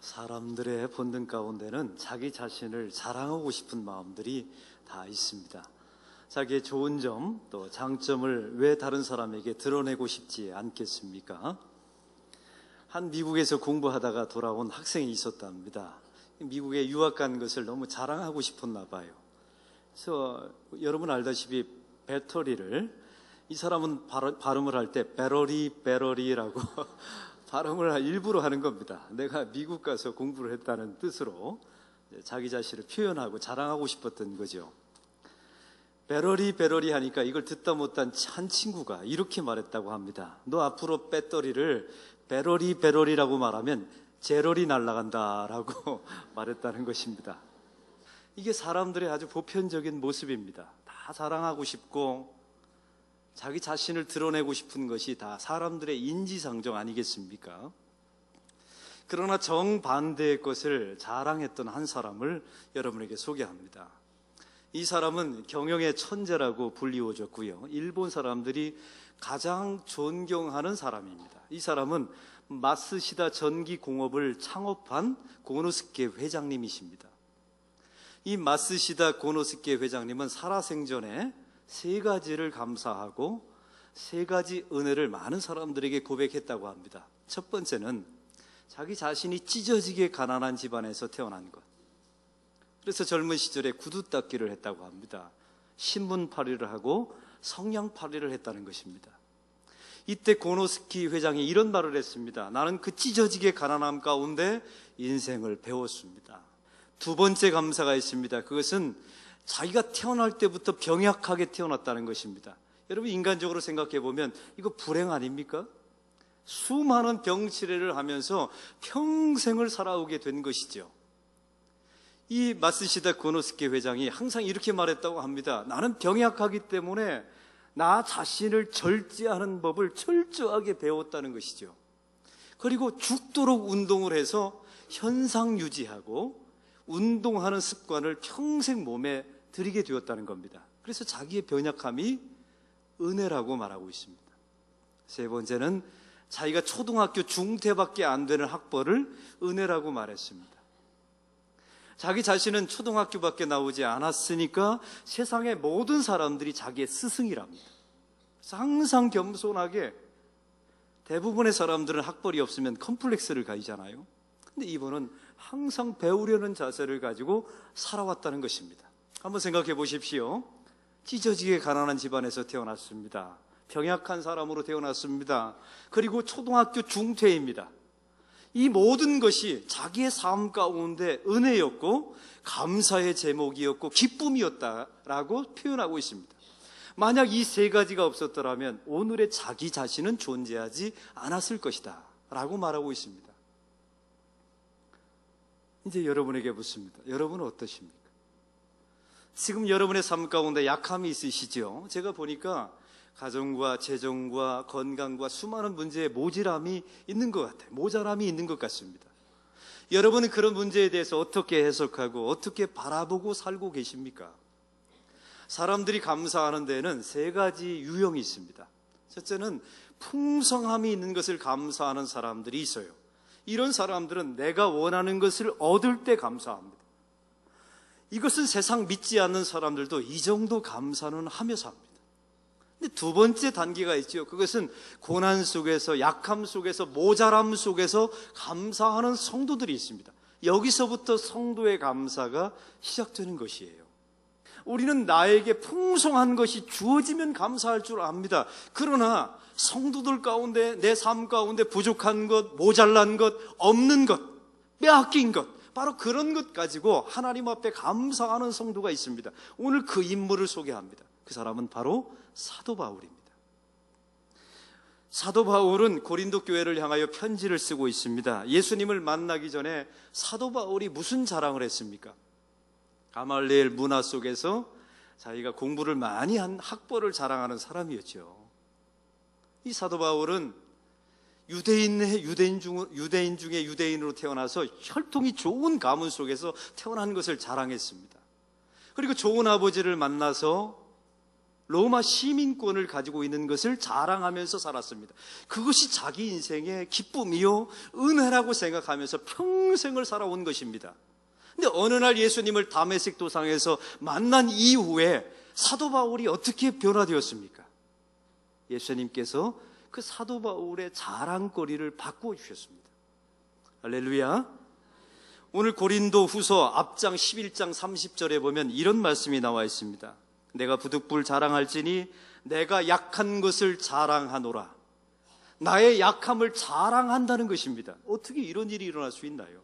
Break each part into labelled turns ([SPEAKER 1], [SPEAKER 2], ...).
[SPEAKER 1] 사람들의 본능 가운데는 자기 자신을 자랑하고 싶은 마음들이 다 있습니다. 자기의 좋은 점, 또 장점을 왜 다른 사람에게 드러내고 싶지 않겠습니까? 한 미국에서 공부하다가 돌아온 학생이 있었답니다. 미국에 유학 간 것을 너무 자랑하고 싶었나 봐요. 그래서 여러분 알다시피 배터리를, 이 사람은 발음을 할 때 배러리라고 발음을 일부러 하는 겁니다. 내가 미국 가서 공부를 했다는 뜻으로 자기 자신을 표현하고 자랑하고 싶었던 거죠. 배러리 하니까 이걸 듣다 못한 한 친구가 이렇게 말했다고 합니다. 너 앞으로 배터리를 배러리라고 말하면 제러리 날아간다라고 말했다는 것입니다. 이게 사람들의 아주 보편적인 모습입니다. 다 자랑하고 싶고 자기 자신을 드러내고 싶은 것이 다 사람들의 인지상정 아니겠습니까? 그러나 정반대의 것을 자랑했던 한 사람을 여러분에게 소개합니다. 이 사람은 경영의 천재라고 불리워졌고요, 일본 사람들이 가장 존경하는 사람입니다. 이 사람은 마쓰시다 전기공업을 창업한 고노스케 회장님이십니다. 이 마쓰시다 고노스케 회장님은 살아생전에 세 가지를 감사하고 세 가지 은혜를 많은 사람들에게 고백했다고 합니다. 첫 번째는 자기 자신이 찢어지게 가난한 집안에서 태어난 것. 그래서 젊은 시절에 구두 닦기를 했다고 합니다. 신문팔이를 하고 성냥팔이를 했다는 것입니다. 이때 고노스키 회장이 이런 말을 했습니다. 나는 그 찢어지게 가난함 가운데 인생을 배웠습니다. 두 번째 감사가 있습니다. 그것은 자기가 태어날 때부터 병약하게 태어났다는 것입니다. 여러분, 인간적으로 생각해 보면 이거 불행 아닙니까? 수많은 병치레를 하면서 평생을 살아오게 된 것이죠. 이 마쓰시다 고노스케 회장이 항상 이렇게 말했다고 합니다. 나는 병약하기 때문에 나 자신을 절제하는 법을 철저하게 배웠다는 것이죠. 그리고 죽도록 운동을 해서 현상 유지하고 운동하는 습관을 평생 몸에 들이게 되었다는 겁니다. 그래서 자기의 병약함이 은혜라고 말하고 있습니다. 세 번째는 자기가 초등학교 중퇴밖에 안 되는 학벌을 은혜라고 말했습니다. 자기 자신은 초등학교밖에 나오지 않았으니까 세상의 모든 사람들이 자기의 스승이랍니다. 그래서 항상 겸손하게, 대부분의 사람들은 학벌이 없으면 컴플렉스를 가지잖아요. 근데 이분은 항상 배우려는 자세를 가지고 살아왔다는 것입니다. 한번 생각해 보십시오. 찢어지게 가난한 집안에서 태어났습니다. 병약한 사람으로 태어났습니다. 그리고 초등학교 중퇴입니다. 이 모든 것이 자기의 삶 가운데 은혜였고 감사의 제목이었고 기쁨이었다라고 표현하고 있습니다. 만약 이 세 가지가 없었더라면 오늘의 자기 자신은 존재하지 않았을 것이다 라고 말하고 있습니다. 이제 여러분에게 묻습니다. 여러분은 어떠십니까? 지금 여러분의 삶 가운데 약함이 있으시죠? 제가 보니까 가정과 재정과 건강과 수많은 문제에 모자람이 있는 것 같아요. 모자람이 있는 것 같습니다. 여러분은 그런 문제에 대해서 어떻게 해석하고 어떻게 바라보고 살고 계십니까? 사람들이 감사하는 데에는 세 가지 유형이 있습니다. 첫째는 풍성함이 있는 것을 감사하는 사람들이 있어요. 이런 사람들은 내가 원하는 것을 얻을 때 감사합니다. 이것은 세상 믿지 않는 사람들도 이 정도 감사는 하며 삽니다. 근데 두 번째 단계가 있죠. 그것은 고난 속에서, 약함 속에서, 모자람 속에서 감사하는 성도들이 있습니다. 여기서부터 성도의 감사가 시작되는 것이에요. 우리는 나에게 풍성한 것이 주어지면 감사할 줄 압니다. 그러나 성도들 가운데, 내 삶 가운데 부족한 것, 모자란 것, 없는 것, 빼앗긴 것, 바로 그런 것 가지고 하나님 앞에 감사하는 성도가 있습니다. 오늘 그 인물을 소개합니다. 그 사람은 바로 사도 바울입니다. 사도 바울은 고린도 교회를 향하여 편지를 쓰고 있습니다. 예수님을 만나기 전에 사도 바울이 무슨 자랑을 했습니까? 가말리엘 문화 속에서 자기가 공부를 많이 한 학벌을 자랑하는 사람이었죠. 이 사도 바울은 유대인 중에 유대인으로 태어나서 혈통이 좋은 가문 속에서 태어난 것을 자랑했습니다. 그리고 좋은 아버지를 만나서 로마 시민권을 가지고 있는 것을 자랑하면서 살았습니다. 그것이 자기 인생의 기쁨이요 은혜라고 생각하면서 평생을 살아온 것입니다. 근데 어느 날 예수님을 다메섹 도상에서 만난 이후에 사도 바울이 어떻게 변화되었습니까? 예수님께서 그 사도 바울의 자랑거리를 바꾸어 주셨습니다. 할렐루야. 오늘 고린도 후서 앞장 11장 30절에 보면 이런 말씀이 나와 있습니다. 내가 부득불 자랑할지니 내가 약한 것을 자랑하노라. 나의 약함을 자랑한다는 것입니다. 어떻게 이런 일이 일어날 수 있나요?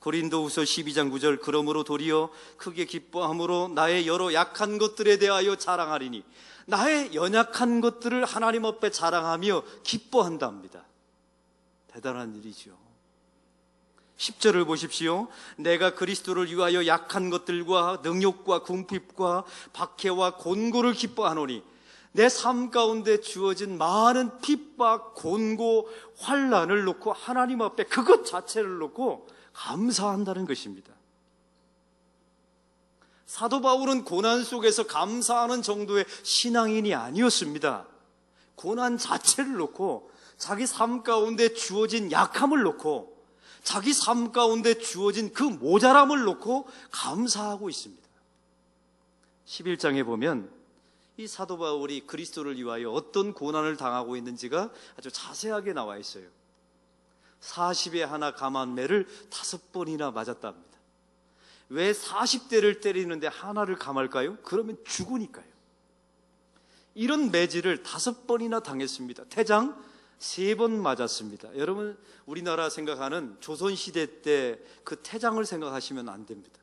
[SPEAKER 1] 고린도후서 12장 9절 그러므로 도리어 크게 기뻐함으로 나의 여러 약한 것들에 대하여 자랑하리니 나의 연약한 것들을 하나님 앞에 자랑하며 기뻐한답니다. 대단한 일이죠. 10절을 보십시오. 내가 그리스도를 위하여 약한 것들과 능욕과 궁핍과 박해와 곤고를 기뻐하노니 내 삶 가운데 주어진 많은 핍박, 곤고, 환난을 놓고 하나님 앞에 그것 자체를 놓고 감사한다는 것입니다. 사도 바울은 고난 속에서 감사하는 정도의 신앙인이 아니었습니다. 고난 자체를 놓고 자기 삶 가운데 주어진 약함을 놓고 자기 삶 가운데 주어진 그 모자람을 놓고 감사하고 있습니다. 11장에 보면 이 사도 바울이 그리스도를 위하여 어떤 고난을 당하고 있는지가 아주 자세하게 나와 있어요. 40에 하나 감한 매를 5번이나 맞았답니다. 왜 40대를 때리는데 하나를 감할까요? 그러면 죽으니까요. 이런 매질을 5번이나 당했습니다. 태장 3번 맞았습니다. 여러분, 우리나라 생각하는 조선시대 때 그 태장을 생각하시면 안 됩니다.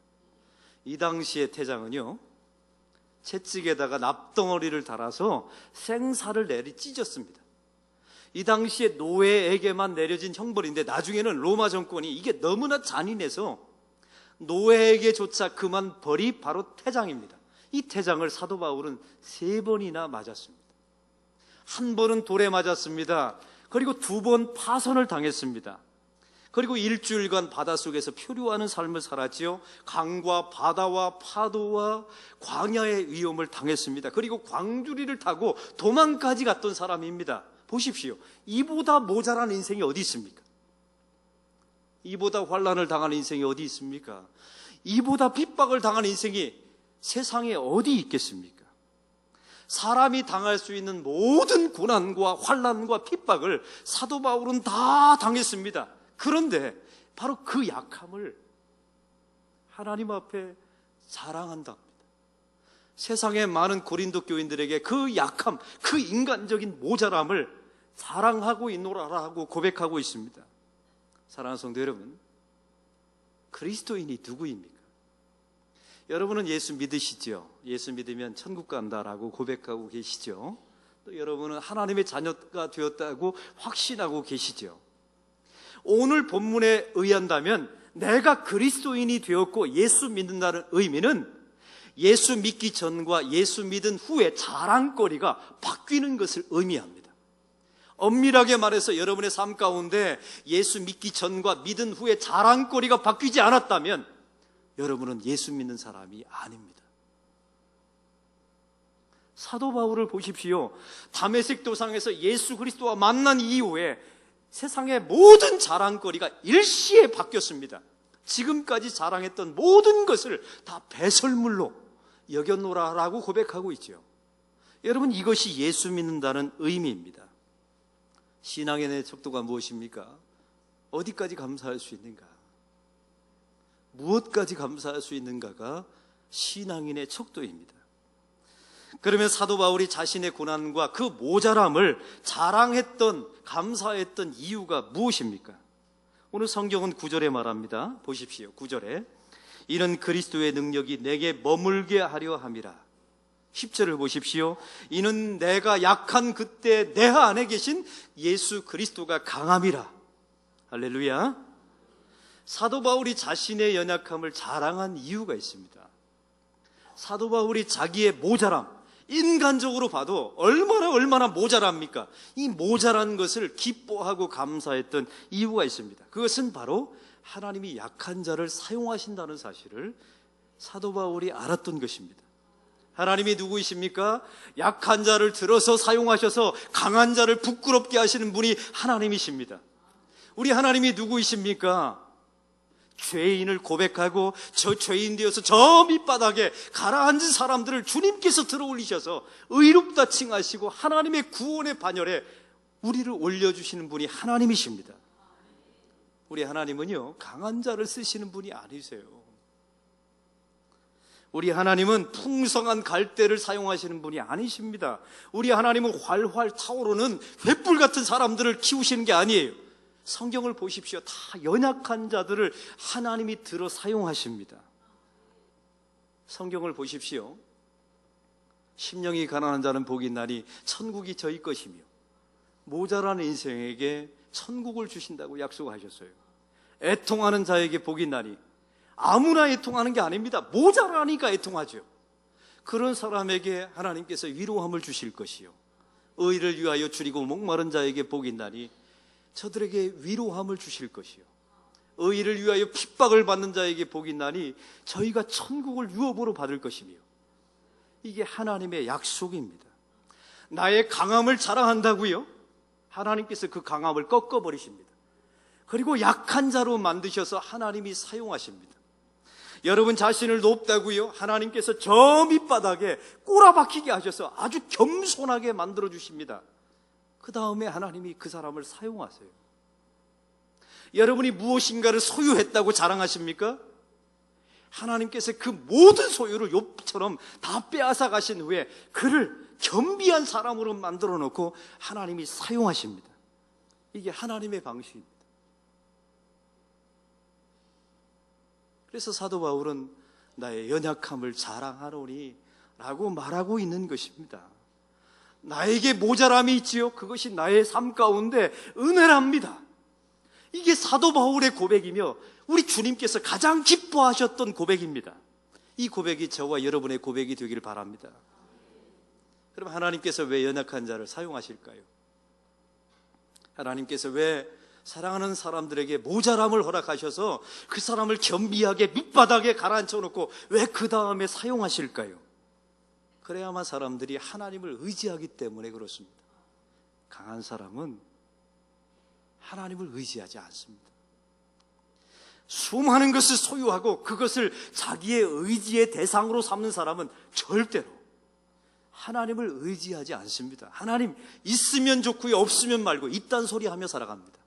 [SPEAKER 1] 이 당시의 태장은요, 채찍에다가 납덩어리를 달아서 생사를 내리 찢었습니다. 이 당시에 노예에게만 내려진 형벌인데 나중에는 로마 정권이 이게 너무나 잔인해서 노예에게조차 그만 벌이 바로 태장입니다. 이 태장을 사도 바울은 3번이나 맞았습니다. 한 번은 돌에 맞았습니다. 그리고 2번 파선을 당했습니다. 그리고 일주일간 바닷속에서 표류하는 삶을 살았지요. 강과 바다와 파도와 광야의 위험을 당했습니다. 그리고 광주리를 타고 도망까지 갔던 사람입니다. 보십시오. 이보다 모자란 인생이 어디 있습니까? 이보다 환난을 당한 인생이 어디 있습니까? 이보다 핍박을 당한 인생이 세상에 어디 있겠습니까? 사람이 당할 수 있는 모든 고난과 환난과 핍박을 사도 바울은 다 당했습니다. 그런데 바로 그 약함을 하나님 앞에 자랑한답니다. 세상의 많은 고린도 교인들에게 그 약함, 그 인간적인 모자람을 자랑하고 있노라라고 고백하고 있습니다. 사랑하는 성도 여러분, 그리스도인이 누구입니까? 여러분은 예수 믿으시죠? 예수 믿으면 천국 간다라고 고백하고 계시죠? 또 여러분은 하나님의 자녀가 되었다고 확신하고 계시죠? 오늘 본문에 의한다면 내가 그리스도인이 되었고 예수 믿는다는 의미는 예수 믿기 전과 예수 믿은 후에 자랑거리가 바뀌는 것을 의미합니다. 엄밀하게 말해서 여러분의 삶 가운데 예수 믿기 전과 믿은 후에 자랑거리가 바뀌지 않았다면 여러분은 예수 믿는 사람이 아닙니다. 사도 바울을 보십시오. 다메섹 도상에서 예수 그리스도와 만난 이후에 세상의 모든 자랑거리가 일시에 바뀌었습니다. 지금까지 자랑했던 모든 것을 다 배설물로 여겼노라라고 고백하고 있죠. 여러분, 이것이 예수 믿는다는 의미입니다. 신앙의 내 척도가 무엇입니까? 어디까지 감사할 수 있는가? 무엇까지 감사할 수 있는가가 신앙인의 척도입니다. 그러면 사도 바울이 자신의 고난과 그 모자람을 자랑했던, 감사했던 이유가 무엇입니까? 오늘 성경은 9절에 말합니다. 보십시오. 9절에 이는 그리스도의 능력이 내게 머물게 하려 함이라. 10절을 보십시오. 이는 내가 약한 그때 내 안에 계신 예수 그리스도가 강함이라. 할렐루야. 사도 바울이 자신의 연약함을 자랑한 이유가 있습니다. 사도 바울이 자기의 모자람, 인간적으로 봐도 얼마나 모자랍니까? 이 모자란 것을 기뻐하고 감사했던 이유가 있습니다. 그것은 바로 하나님이 약한 자를 사용하신다는 사실을 사도 바울이 알았던 것입니다. 하나님이 누구이십니까? 약한 자를 들어서 사용하셔서 강한 자를 부끄럽게 하시는 분이 하나님이십니다. 우리 하나님이 누구이십니까? 죄인을 고백하고 저 죄인 되어서 저 밑바닥에 가라앉은 사람들을 주님께서 들어올리셔서 의롭다 칭하시고 하나님의 구원의 반열에 우리를 올려주시는 분이 하나님이십니다. 우리 하나님은요, 강한 자를 쓰시는 분이 아니세요. 우리 하나님은 풍성한 갈대를 사용하시는 분이 아니십니다. 우리 하나님은 활활 타오르는 횃불 같은 사람들을 키우시는 게 아니에요. 성경을 보십시오. 다 연약한 자들을 하나님이 들어 사용하십니다. 성경을 보십시오. 심령이 가난한 자는 복이 있나니 천국이 저희 것이며 모자란 인생에게 천국을 주신다고 약속하셨어요. 애통하는 자에게 복이 있나니 아무나 애통하는 게 아닙니다. 모자라니까 애통하죠. 그런 사람에게 하나님께서 위로함을 주실 것이요, 의를 위하여 줄이고 목마른 자에게 복이 있나니 저들에게 위로함을 주실 것이요, 의를 위하여 핍박을 받는 자에게 복이 있나니 저희가 천국을 유업으로 받을 것이며. 이게 하나님의 약속입니다. 나의 강함을 자랑한다고요? 하나님께서 그 강함을 꺾어버리십니다. 그리고 약한 자로 만드셔서 하나님이 사용하십니다. 여러분 자신을 높다고요? 하나님께서 저 밑바닥에 꼬라박히게 하셔서 아주 겸손하게 만들어 주십니다. 그 다음에 하나님이 그 사람을 사용하세요. 여러분이 무엇인가를 소유했다고 자랑하십니까? 하나님께서 그 모든 소유를 욥처럼 다 빼앗아 가신 후에 그를 겸비한 사람으로 만들어 놓고 하나님이 사용하십니다. 이게 하나님의 방식입니다. 그래서 사도 바울은 나의 연약함을 자랑하노니 라고 말하고 있는 것입니다. 나에게 모자람이 있지요. 그것이 나의 삶 가운데 은혜랍니다. 이게 사도 바울의 고백이며 우리 주님께서 가장 기뻐하셨던 고백입니다. 이 고백이 저와 여러분의 고백이 되기를 바랍니다. 그럼 하나님께서 왜 연약한 자를 사용하실까요? 하나님께서 왜 사랑하는 사람들에게 모자람을 허락하셔서 그 사람을 겸비하게 밑바닥에 가라앉혀 놓고 왜 그 다음에 사용하실까요? 그래야만 사람들이 하나님을 의지하기 때문에 그렇습니다. 강한 사람은 하나님을 의지하지 않습니다. 수많은 것을 소유하고 그것을 자기의 의지의 대상으로 삼는 사람은 절대로 하나님을 의지하지 않습니다. 하나님 있으면 좋고요, 없으면 말고 이딴 소리 하며 살아갑니다.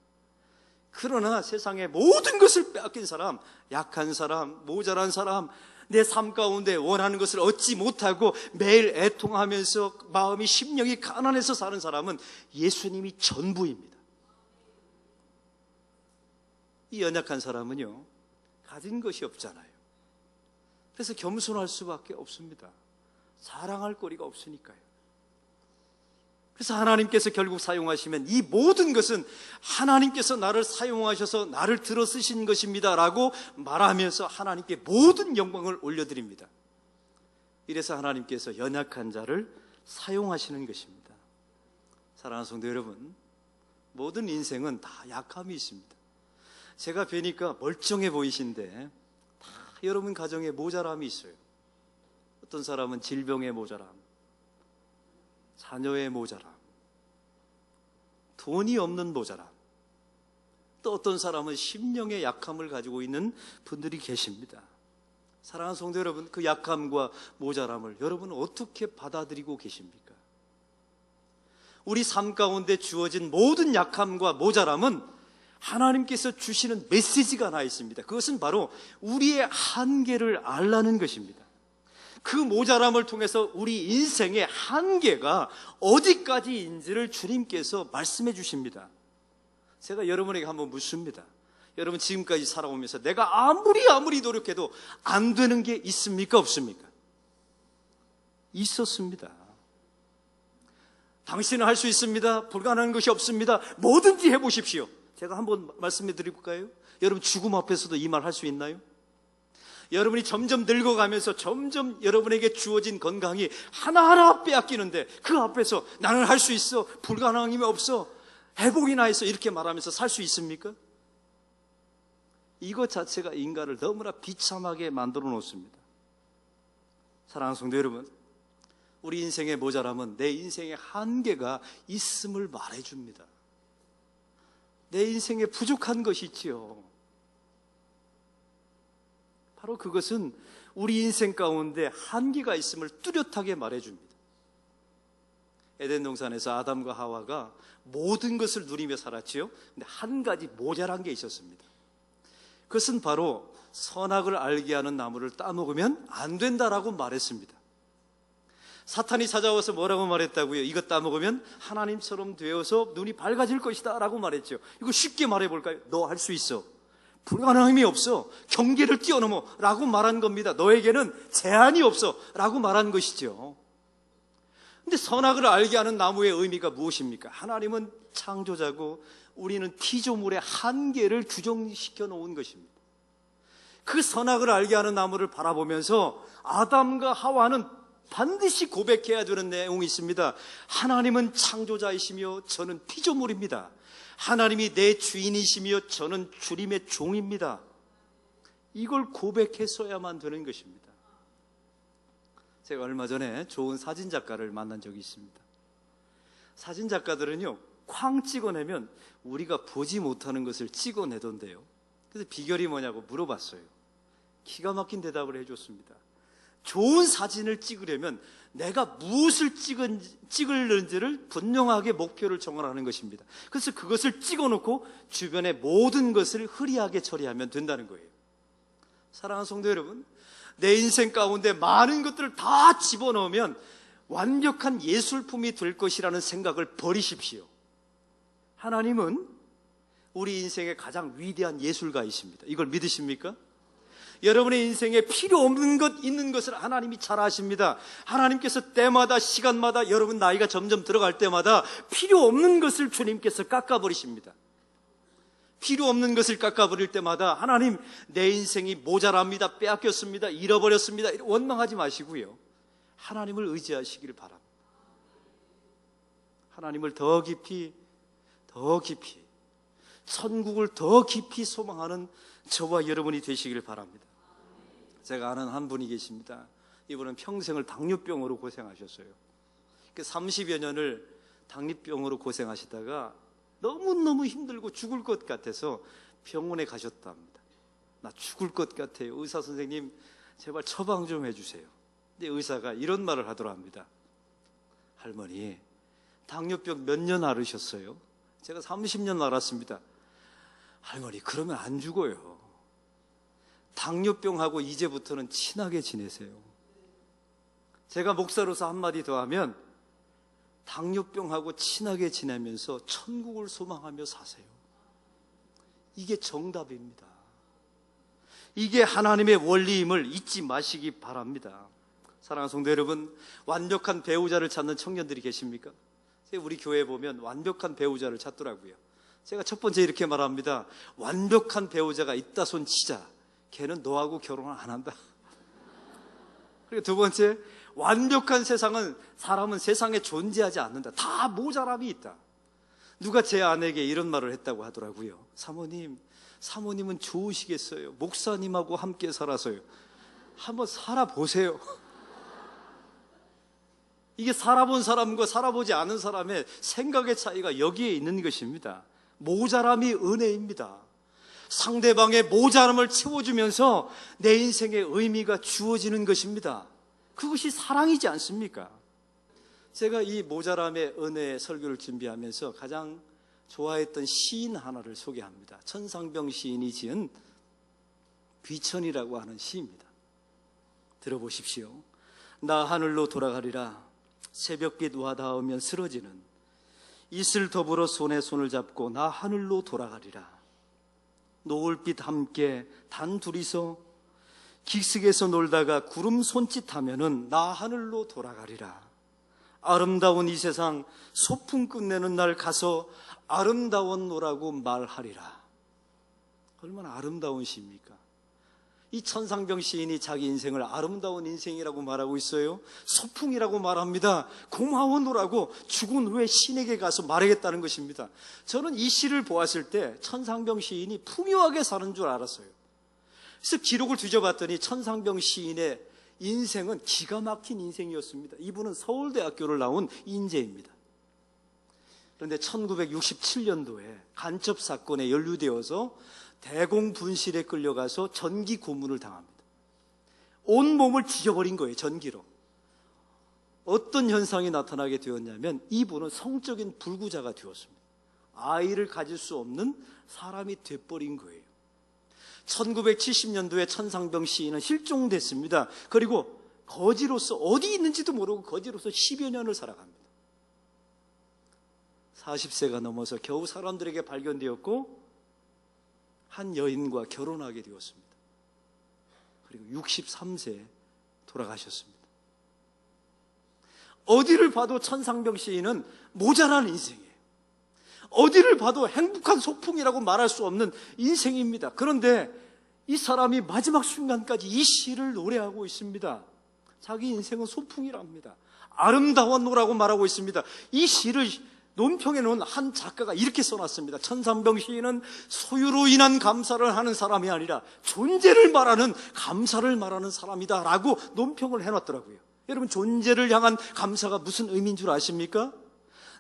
[SPEAKER 1] 그러나 세상의 모든 것을 빼앗긴 사람, 약한 사람, 모자란 사람, 내 삶 가운데 원하는 것을 얻지 못하고 매일 애통하면서 마음이 심령이 가난해서 사는 사람은 예수님이 전부입니다. 이 연약한 사람은요, 가진 것이 없잖아요. 그래서 겸손할 수밖에 없습니다. 자랑할 거리가 없으니까요. 그래서 하나님께서 결국 사용하시면 이 모든 것은 하나님께서 나를 사용하셔서 나를 들어 쓰신 것입니다 라고 말하면서 하나님께 모든 영광을 올려드립니다. 이래서 하나님께서 연약한 자를 사용하시는 것입니다. 사랑하는 성도 여러분, 모든 인생은 다 약함이 있습니다. 제가 뵈니까 멀쩡해 보이신데 다 여러분 가정에 모자람이 있어요. 어떤 사람은 질병의 모자람, 자녀의 모자람, 돈이 없는 모자람, 또 어떤 사람은 심령의 약함을 가지고 있는 분들이 계십니다. 사랑하는 성도 여러분, 그 약함과 모자람을 여러분은 어떻게 받아들이고 계십니까? 우리 삶 가운데 주어진 모든 약함과 모자람은 하나님께서 주시는 메시지가 하나 있습니다. 그것은 바로 우리의 한계를 알라는 것입니다. 그 모자람을 통해서 우리 인생의 한계가 어디까지인지를 주님께서 말씀해 주십니다. 제가 여러분에게 한번 묻습니다. 여러분 지금까지 살아오면서 내가 아무리 노력해도 안 되는 게 있습니까? 없습니까? 있었습니다. 당신은 할 수 있습니다. 불가능한 것이 없습니다. 뭐든지 해보십시오. 제가 한번 말씀해 드릴까요? 여러분 죽음 앞에서도 이 말 할 수 있나요? 여러분이 점점 늙어가면서 점점 여러분에게 주어진 건강이 하나하나 빼앗기는데 그 앞에서 나는 할 수 있어, 불가능함이 없어, 회복이나 해서 이렇게 말하면서 살 수 있습니까? 이것 자체가 인간을 너무나 비참하게 만들어 놓습니다. 사랑하는 성도 여러분, 우리 인생의 모자람은 내 인생의 한계가 있음을 말해줍니다. 내 인생에 부족한 것이 있지요. 바로 그것은 우리 인생 가운데 한계가 있음을 뚜렷하게 말해줍니다. 에덴 동산에서 아담과 하와가 모든 것을 누리며 살았지요. 근데 한 가지 모자란 게 있었습니다. 그것은 바로 선악을 알게 하는 나무를 따먹으면 안 된다라고 말했습니다. 사탄이 찾아와서 뭐라고 말했다고요? 이것 따먹으면 하나님처럼 되어서 눈이 밝아질 것이다 라고 말했죠. 이거 쉽게 말해볼까요? 너 할 수 있어. 불가능함이 없어. 경계를 뛰어넘어 라고 말한 겁니다. 너에게는 제한이 없어 라고 말한 것이죠. 근데 선악을 알게 하는 나무의 의미가 무엇입니까? 하나님은 창조자고 우리는 피조물의 한계를 규정시켜 놓은 것입니다. 그 선악을 알게 하는 나무를 바라보면서 아담과 하와는 반드시 고백해야 되는 내용이 있습니다. 하나님은 창조자이시며 저는 피조물입니다. 하나님이 내 주인이시며 저는 주님의 종입니다. 이걸 고백했어야만 되는 것입니다. 제가 얼마 전에 좋은 사진작가를 만난 적이 있습니다. 사진작가들은요, 쾅 찍어내면 우리가 보지 못하는 것을 찍어내던데요. 그래서 비결이 뭐냐고 물어봤어요. 기가 막힌 대답을 해줬습니다. 좋은 사진을 찍으려면 내가 무엇을 찍을는지를 분명하게 목표를 정하는 것입니다. 그래서 그것을 찍어놓고 주변의 모든 것을 흐리하게 처리하면 된다는 거예요. 사랑하는 성도 여러분, 내 인생 가운데 많은 것들을 다 집어넣으면 완벽한 예술품이 될 것이라는 생각을 버리십시오. 하나님은 우리 인생의 가장 위대한 예술가이십니다. 이걸 믿으십니까? 여러분의 인생에 필요 없는 것 있는 것을 하나님이 잘 아십니다. 하나님께서 때마다 시간마다 여러분 나이가 점점 들어갈 때마다 필요 없는 것을 주님께서 깎아버리십니다. 필요 없는 것을 깎아버릴 때마다 하나님 내 인생이 모자랍니다. 빼앗겼습니다. 잃어버렸습니다. 원망하지 마시고요. 하나님을 의지하시기를 바랍니다. 하나님을 더 깊이 천국을 더 깊이 소망하는 저와 여러분이 되시기를 바랍니다. 제가 아는 한 분이 계십니다. 이분은 평생을 당뇨병으로 고생하셨어요. 30여 년을 당뇨병으로 고생하시다가 너무너무 힘들고 죽을 것 같아서 병원에 가셨답니다. 나 죽을 것 같아요. 의사 선생님 제발 처방 좀 해주세요. 근데 의사가 이런 말을 하더랍니다. 할머니 당뇨병 몇 년 앓으셨어요? 제가 30년 앓았습니다. 할머니 그러면 안 죽어요. 당뇨병하고 이제부터는 친하게 지내세요. 제가 목사로서 한마디 더 하면 당뇨병하고 친하게 지내면서 천국을 소망하며 사세요. 이게 정답입니다. 이게 하나님의 원리임을 잊지 마시기 바랍니다. 사랑하는 성도 여러분, 완벽한 배우자를 찾는 청년들이 계십니까? 우리 교회에 보면 완벽한 배우자를 찾더라고요. 제가 첫 번째 이렇게 말합니다. 완벽한 배우자가 있다 손 치자. 걔는 너하고 결혼을 안 한다. 그리고 두 번째, 완벽한 사람은 세상에 존재하지 않는다. 다 모자람이 있다. 누가 제 아내에게 이런 말을 했다고 하더라고요. 사모님은 좋으시겠어요. 목사님하고 함께 살아서요. 한번 살아보세요. 이게 살아본 사람과 살아보지 않은 사람의 생각의 차이가 여기에 있는 것입니다. 모자람이 은혜입니다. 상대방의 모자람을 채워주면서 내 인생의 의미가 주어지는 것입니다. 그것이 사랑이지 않습니까? 제가 이 모자람의 은혜의 설교를 준비하면서 가장 좋아했던 시인 하나를 소개합니다. 천상병 시인이 지은 귀천이라고 하는 시입니다. 들어보십시오. 나 하늘로 돌아가리라. 새벽빛 와 닿으면 쓰러지는 이슬 더불어 손에 손을 잡고 나 하늘로 돌아가리라. 노을빛 함께 단 둘이서 긱스에서 놀다가 구름 손짓하면은 나 하늘로 돌아가리라. 아름다운 이 세상 소풍 끝내는 날 가서 아름다웠노라고 말하리라. 얼마나 아름다운 시입니까? 이 천상병 시인이 자기 인생을 아름다운 인생이라고 말하고 있어요. 소풍이라고 말합니다. 고마워노라고 죽은 후에 신에게 가서 말하겠다는 것입니다. 저는 이 시를 보았을 때 천상병 시인이 풍요하게 사는 줄 알았어요. 그래서 기록을 뒤져봤더니 천상병 시인의 인생은 기가 막힌 인생이었습니다. 이분은 서울대학교를 나온 인재입니다. 그런데 1967년도에 간첩 사건에 연루되어서 대공분실에 끌려가서 전기 고문을 당합니다. 온 몸을 죽여버린 거예요, 전기로. 어떤 현상이 나타나게 되었냐면 이분은 성적인 불구자가 되었습니다. 아이를 가질 수 없는 사람이 돼버린 거예요. 1970년도에 천상병 시인은 실종됐습니다. 그리고 거지로서 어디 있는지도 모르고 거지로서 10여 년을 살아갑니다. 40세가 넘어서 겨우 사람들에게 발견되었고 한 여인과 결혼하게 되었습니다. 그리고 63세에 돌아가셨습니다. 어디를 봐도 천상병 시인은 모자란 인생이에요. 어디를 봐도 행복한 소풍이라고 말할 수 없는 인생입니다. 그런데 이 사람이 마지막 순간까지 이 시를 노래하고 있습니다. 자기 인생은 소풍이랍니다. 아름다웠노라고 말하고 있습니다. 이 시를 논평에 놓은 한 작가가 이렇게 써놨습니다. 천상병 시인은 소유로 인한 감사를 하는 사람이 아니라 존재를 말하는 감사를 말하는 사람이다 라고 논평을 해놨더라고요. 여러분, 존재를 향한 감사가 무슨 의미인 줄 아십니까?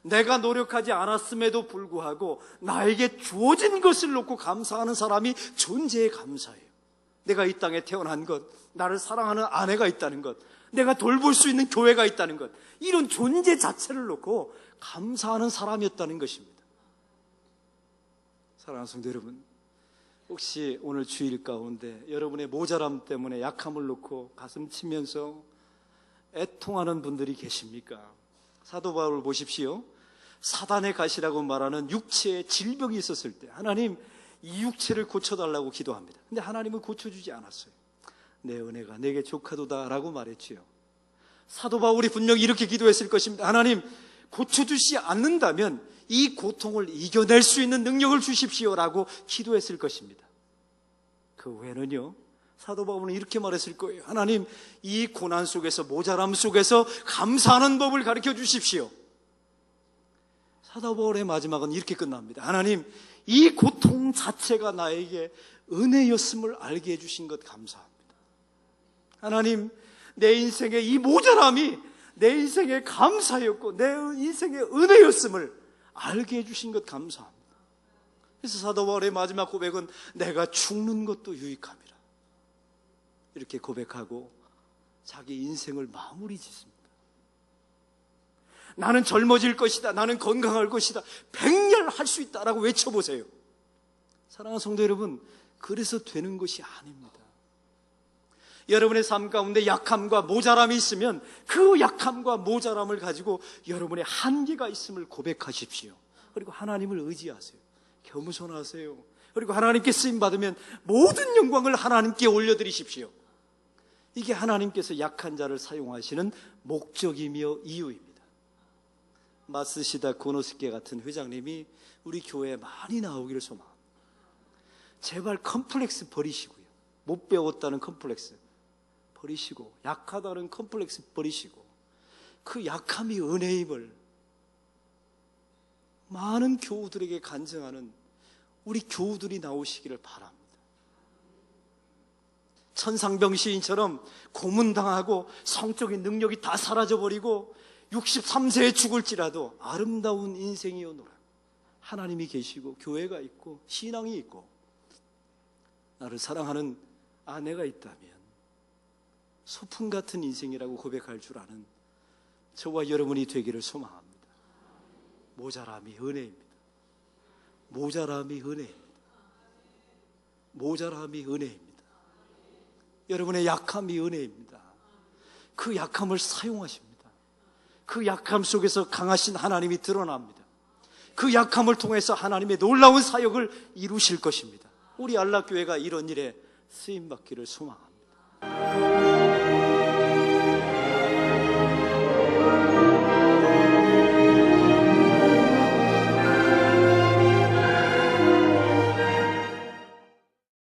[SPEAKER 1] 내가 노력하지 않았음에도 불구하고 나에게 주어진 것을 놓고 감사하는 사람이 존재에 감사해요. 내가 이 땅에 태어난 것, 나를 사랑하는 아내가 있다는 것, 내가 돌볼 수 있는 교회가 있다는 것, 이런 존재 자체를 놓고 감사하는 사람이었다는 것입니다. 사랑하는 성도 여러분, 혹시 오늘 주일 가운데 여러분의 모자람 때문에 약함을 놓고 가슴 치면서 애통하는 분들이 계십니까? 사도 바울을 보십시오. 사단의 가시라고 말하는 육체에 질병이 있었을 때 하나님, 이 육체를 고쳐달라고 기도합니다. 근데 하나님은 고쳐주지 않았어요. 내 은혜가 내게 족하도다 라고 말했지요. 사도 바울이 분명히 이렇게 기도했을 것입니다. 하나님, 고쳐주지 않는다면 이 고통을 이겨낼 수 있는 능력을 주십시오 라고 기도했을 것입니다. 그 외에는요, 사도 바울은 이렇게 말했을 거예요. 하나님, 이 고난 속에서, 모자람 속에서 감사하는 법을 가르쳐 주십시오. 사도 바울의 마지막은 이렇게 끝납니다. 하나님, 이 고통 자체가 나에게 은혜였음을 알게 해주신 것 감사합니다. 하나님, 내 인생의 이 모자람이 내 인생의 감사였고 내 인생의 은혜였음을 알게 해주신 것 감사합니다. 그래서 사도 바울의 마지막 고백은 내가 죽는 것도 유익함이라, 이렇게 고백하고 자기 인생을 마무리 짓습니다. 나는 젊어질 것이다, 나는 건강할 것이다, 백년할 수 있다라고 외쳐보세요. 사랑하는 성도 여러분, 그래서 되는 것이 아닙니다. 여러분의 삶 가운데 약함과 모자람이 있으면 그 약함과 모자람을 가지고 여러분의 한계가 있음을 고백하십시오. 그리고 하나님을 의지하세요. 겸손하세요. 그리고 하나님께 쓰임받으면 모든 영광을 하나님께 올려드리십시오. 이게 하나님께서 약한 자를 사용하시는 목적이며 이유입니다. 마스시다 고노스케 같은 회장님이 우리 교회에 많이 나오기를 소망합니다. 제발 컴플렉스 버리시고요, 못 배웠다는 컴플렉스 버리시고, 약하다는 컴플렉스 버리시고, 그 약함이 은혜임을 많은 교우들에게 간증하는 우리 교우들이 나오시기를 바랍니다. 천상병 시인처럼 고문당하고 성적인 능력이 다 사라져버리고 63세에 죽을지라도 아름다운 인생이오노라. 하나님이 계시고 교회가 있고 신앙이 있고 나를 사랑하는 아내가 있다면 소풍 같은 인생이라고 고백할 줄 아는 저와 여러분이 되기를 소망합니다. 모자람이 은혜입니다. 모자람이 은혜입니다. 모자람이 은혜입니다. 여러분의 약함이 은혜입니다. 그 약함을 사용하십니다. 그 약함 속에서 강하신 하나님이 드러납니다. 그 약함을 통해서 하나님의 놀라운 사역을 이루실 것입니다. 우리 안락교회가 이런 일에 쓰임받기를 소망합니다.